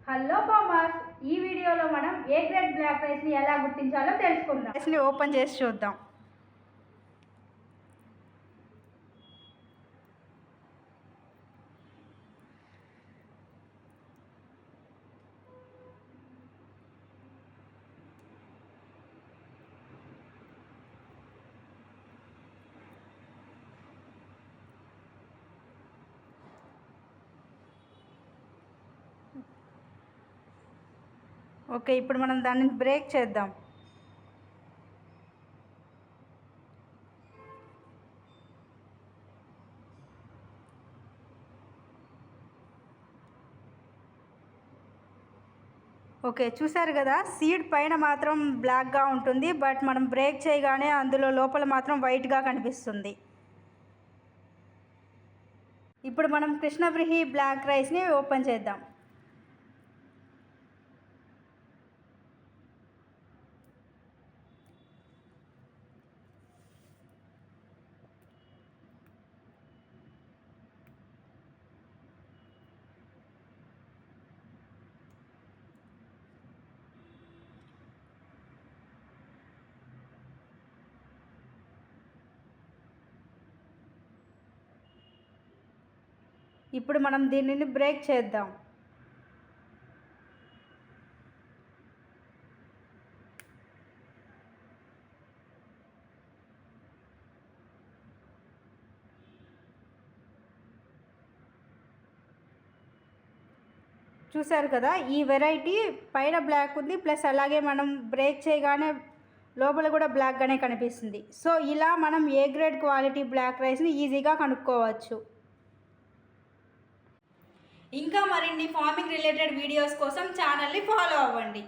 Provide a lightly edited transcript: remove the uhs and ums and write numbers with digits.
Hello commerce, ఈ వీడియోలో మనం ఏ గ్రేడ్ బ్లాక్ రైస్ని ఎలా గుర్తించాలో తెలుసుకుందాం. రైస్ని ఓపెన్ చేసి చూద్దాం. ఓకే, ఇప్పుడు మనం దాన్ని బ్రేక్ చేద్దాం. ఓకే, చూసారు కదా, సీడ్ పైన మాత్రం బ్లాక్గా ఉంటుంది, బట్ మనం బ్రేక్ చేయగానే అందులో లోపల మాత్రం వైట్గా కనిపిస్తుంది. ఇప్పుడు మనం కృష్ణబ్రిహి బ్లాక్ రైస్ని ఓపెన్ చేద్దాం. ఇప్పుడు మనం దీనిని బ్రేక్ చేద్దాం. చూసారు కదా, ఈ వెరైటీ పైన బ్లాక్ ఉంది, ప్లస్ అలాగే మనం బ్రేక్ చేయగానే లోపల కూడా బ్లాక్గానే కనిపిస్తుంది. సో ఇలా మనం ఏ గ్రేడ్ క్వాలిటీ బ్లాక్ రైస్ని ఈజీగా కనుక్కోవచ్చు. ఇంకా మరిన్ని ఫార్మింగ్ రిలేటెడ్ వీడియోస్ కోసం ఛానల్ని ఫాలో అవ్వండి.